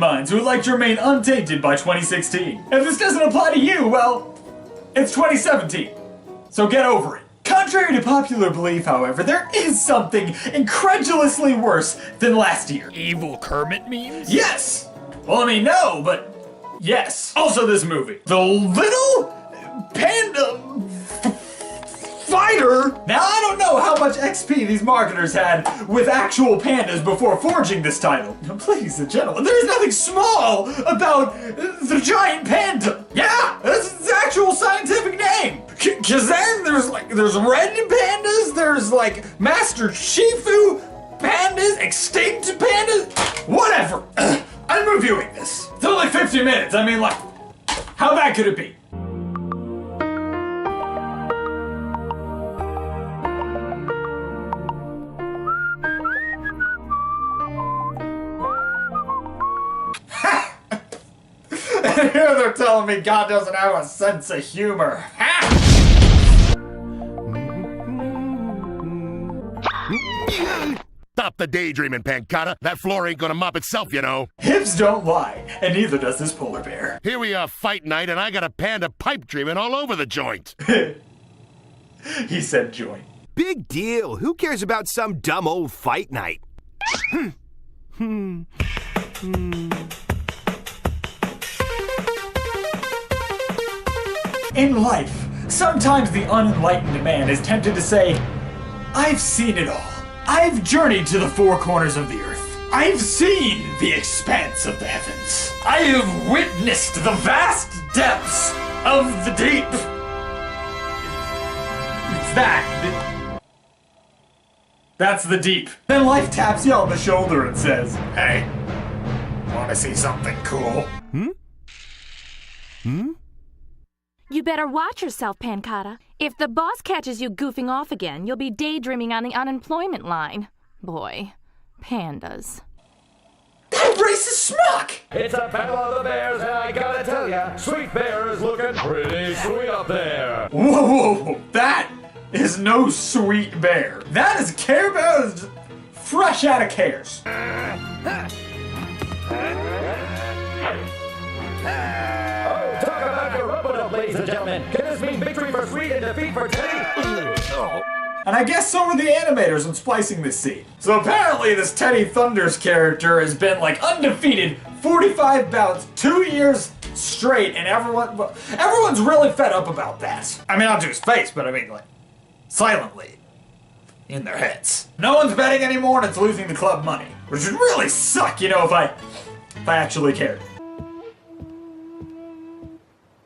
minds who would like to remain untainted by 2016. If this doesn't apply to you, well, it's 2017. So get over it. Contrary to popular belief, however, there is something incredulously worse than last year. Evil Kermit memes? Yes! Well, I mean, no, but yes. Also this movie. The Little Panda Fighter? Now, I don't know how much XP these marketers had with actual pandas before forging this title. Ladies and gentlemen, there is nothing small about the giant panda. Yeah, that's its actual scientific name. Cause then there's red pandas, there's like Master Shifu pandas, extinct pandas, whatever. I'm reviewing this. It's only 50 minutes. I mean, like, how bad could it be? And here they're telling me God doesn't have a sense of humor. Stop the daydreaming, Pancata. That floor ain't gonna mop itself, you know. Hips don't lie, and neither does this polar bear. Here we are, fight night, and I got a panda pipe dreaming all over the joint. He said joint. Big deal. Who cares about some dumb old fight night? In life, sometimes the unenlightened man is tempted to say, I've seen it all. I've journeyed to the four corners of the earth. I've seen the expanse of the heavens. I have witnessed the vast depths of the deep. It's that. That's the deep. Then life taps you on the shoulder and says, hey, wanna see something cool? You better watch yourself, Pancata. If the boss catches you goofing off again, you'll be daydreaming on the unemployment line. Boy, pandas. That racist schmuck! It's a battle of the bears, and I gotta tell ya, Sweet Bear is looking pretty sweet up there. Whoa, that is no Sweet Bear. That is Care Bear that's fresh out of cares. Talk about your rope-a-dope, ladies and gentlemen. Can this mean victory for Sweet and defeat for Teddy? And I guess so were the animators in splicing this scene. So apparently this Teddy Thunders character has been like undefeated 45 bouts, 2 years straight, and everyone's really fed up about that. I mean, not to his face, but I mean, like, silently. In their heads. No one's betting anymore and it's losing the club money. Which would really suck, you know, if I actually cared.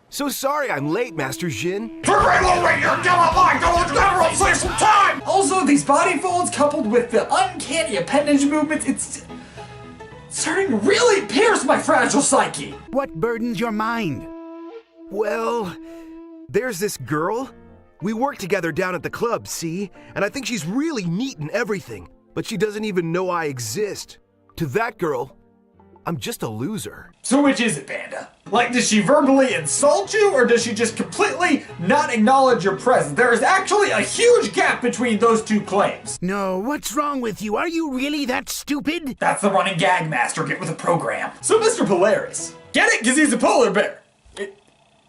So sorry I'm late, Master Jin. For reloading your line, don't save some time! Also, these body folds coupled with the uncanny appendage movements, it's starting to really pierce my fragile psyche. What burdens your mind? Well, there's this girl. We work together down at the club, see? And I think she's really neat and everything, but she doesn't even know I exist. To that girl, I'm just a loser. So which is it, Panda? Like, does she verbally insult you, or does she just completely not acknowledge your presence? There is actually a huge gap between those two claims. No, what's wrong with you? Are you really that stupid? That's the running gag, Master. Get with the program. So Mr. Polaris, get it? Because he's a polar bear.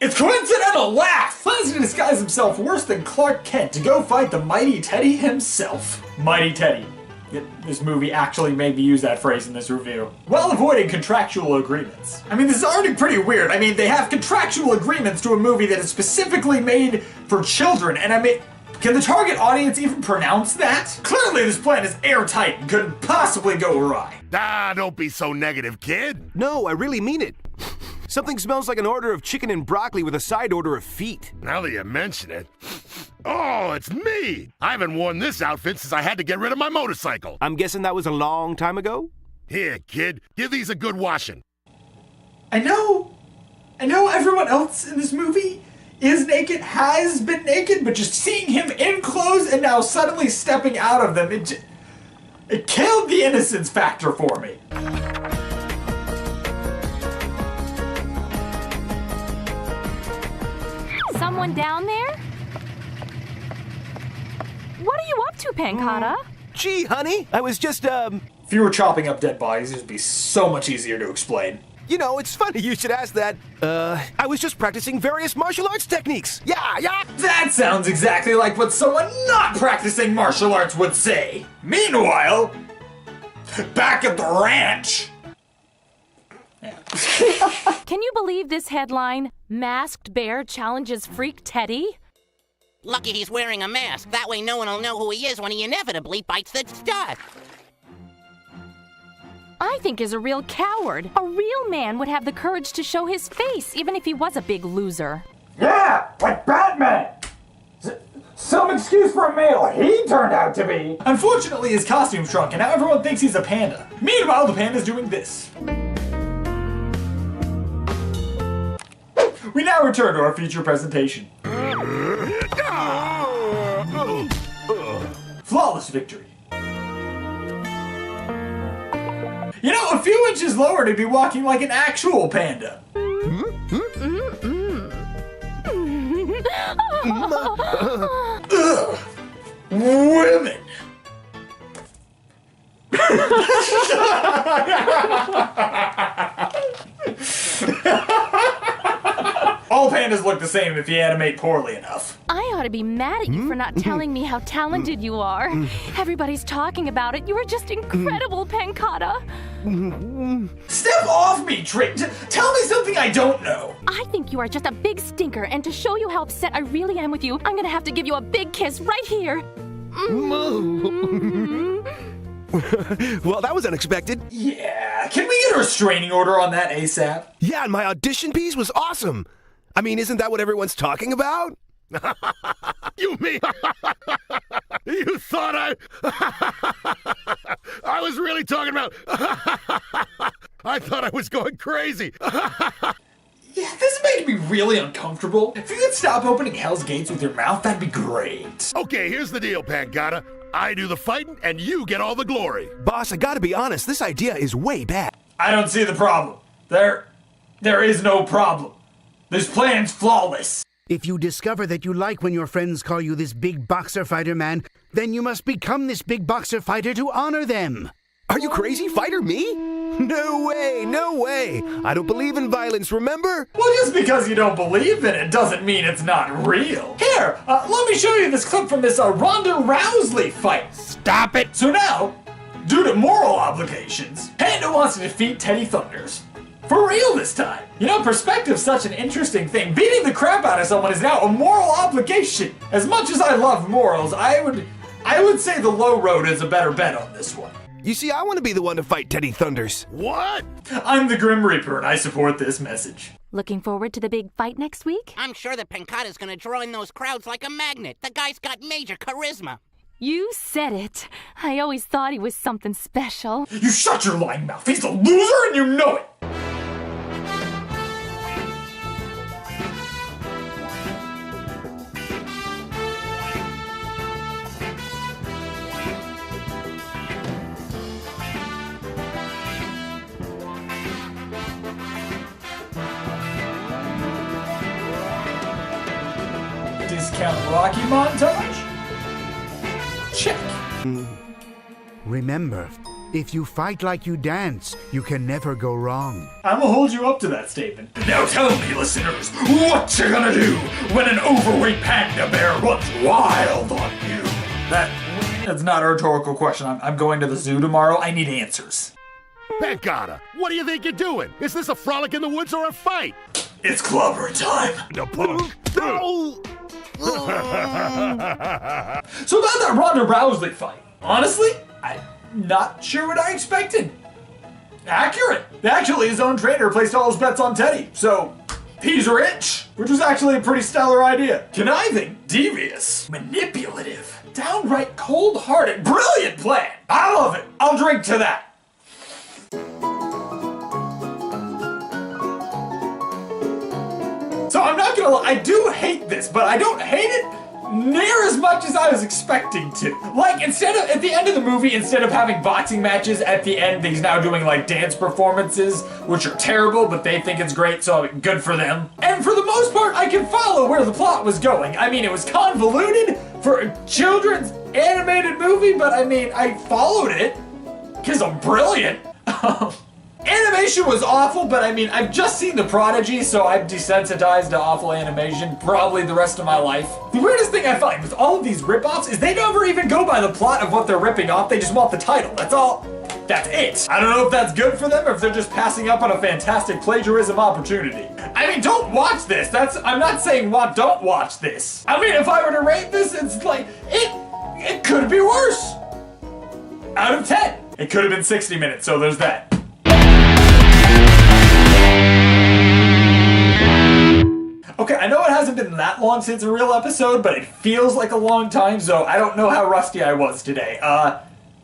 It's coincidental laugh! Plans to disguise himself worse than Clark Kent to go fight the Mighty Teddy himself. Mighty Teddy. This movie actually made me use that phrase in this review. While avoiding contractual agreements. I mean, this is already pretty weird. I mean, they have contractual agreements to a movie that is specifically made for children, and I mean, can the target audience even pronounce that? Clearly this plan is airtight and couldn't possibly go awry. Ah, don't be so negative, kid. No, I really mean it. Something smells like an order of chicken and broccoli with a side order of feet. Now that you mention it. Oh, it's me! I haven't worn this outfit since I had to get rid of my motorcycle. I'm guessing that was a long time ago? Here, kid, give these a good washing. I know everyone else in this movie is naked, has been naked, but just seeing him in clothes and now suddenly stepping out of them, it killed the innocence factor for me. Someone down there? What are you up to, Pancata? Gee, honey, I was just, If you were chopping up dead bodies, it would be so much easier to explain. You know, it's funny you should ask that. I was just practicing various martial arts techniques. Yeah. That sounds exactly like what someone not practicing martial arts would say. Meanwhile, back at the ranch. Can you believe this headline? Masked Bear challenges Freak Teddy? Lucky he's wearing a mask. That way no one will know who he is when he inevitably bites the dust. I think is a real coward. A real man would have the courage to show his face, even if he was a big loser. Yeah, like Batman. Some excuse for a male he turned out to be. Unfortunately, his costume shrunk, and now everyone thinks he's a panda. Meanwhile, the panda's doing this. We now return to our feature presentation. Flawless victory. You know, a few inches lower to be walking like an actual panda. Ugh. Women. All pandas look the same if you animate poorly enough. I ought to be mad at you for not telling me how talented you are. Everybody's talking about it. You are just incredible, Pancata. Step off me, Trick. Tell me something I don't know. I think you are just a big stinker, and to show you how upset I really am with you, I'm gonna have to give you a big kiss right here. Well, that was unexpected. Yeah, can we get a restraining order on that ASAP? Yeah, and my audition piece was awesome. I mean, isn't that what everyone's talking about? You mean? You thought I was really talking about... I thought I was going crazy. Yeah, this is making me really uncomfortable. If you could stop opening Hell's Gates with your mouth, that'd be great. Okay, here's the deal, Pangata. I do the fighting, and you get all the glory. Boss, I gotta be honest, this idea is way bad. I don't see the problem. There is no problem. This plan's flawless. If you discover that you like when your friends call you this big boxer fighter man, then you must become this big boxer fighter to honor them. Are you crazy? Fighter me? No way, no way. I don't believe in violence, remember? Well, just because you don't believe in it doesn't mean it's not real. Here, let me show you this clip from this Ronda Rousey fight. Stop it! So now, due to moral obligations, Panda wants to defeat Teddy Thunders. For real this time. You know, perspective's such an interesting thing. Beating the crap out of someone is now a moral obligation. As much as I love morals, I would say the low road is a better bet on this one. You see, I want to be the one to fight Teddy Thunders. What? I'm the Grim Reaper, and I support this message. Looking forward to the big fight next week? I'm sure that Pancata's gonna draw in those crowds like a magnet. The guy's got major charisma. You said it. I always thought he was something special. You shut your lying mouth. He's a loser, and you know it. Discount Rocky montage? Check. Remember, if you fight like you dance, you can never go wrong. I'm gonna hold you up to that statement. Now tell me, listeners, what you gonna do when an overweight panda bear runs wild on you? That's not a rhetorical question. I'm going to the zoo tomorrow. I need answers. Pangata, what do you think you're doing? Is this a frolic in the woods or a fight? It's clobber time. The punk. No! So about that Ronda Rousey fight, honestly, I'm not sure what I expected. Accurate. Actually, his own trainer placed all his bets on Teddy, so he's rich, which was actually a pretty stellar idea. Conniving, devious, manipulative, downright cold-hearted, brilliant plan. I love it. I'll drink to that. So I'm not gonna lie, I do hate this, but I don't hate it near as much as I was expecting to. Like, at the end of the movie, instead of having boxing matches at the end, he's now doing like dance performances, which are terrible, but they think it's great, so good for them. And for the most part, I can follow where the plot was going. I mean, it was convoluted for a children's animated movie, but I mean, I followed it. because I'm brilliant. Animation was awful, but I mean, I've just seen The Prodigy, so I'm desensitized to awful animation probably the rest of my life. The weirdest thing I find with all of these rip-offs is they never even go by the plot of what they're ripping off, they just want the title, that's all. That's it. I don't know if that's good for them or if they're just passing up on a fantastic plagiarism opportunity. I mean, don't watch this. I'm not saying don't watch this. I mean, if I were to rate this, it's like, it could be worse. Out of 10. It could have been 60 minutes, so there's that. Okay, I know it hasn't been that long since a real episode, but it feels like a long time, so I don't know how rusty I was today.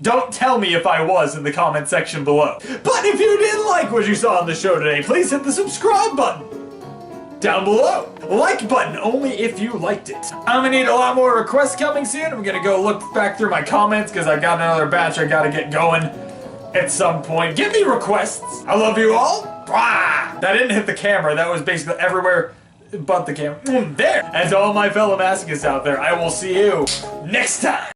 Don't tell me if I was in the comment section below. But if you did like what you saw on the show today, please hit the subscribe button down below. Like button only if you liked it. I'm gonna need a lot more requests coming soon. I'm gonna go look back through my comments because I got another batch I gotta get going at some point. Give me requests. I love you all. Blah! That didn't hit the camera. That was basically everywhere but the camera. There! And to all my fellow masochists out there, I will see you next time!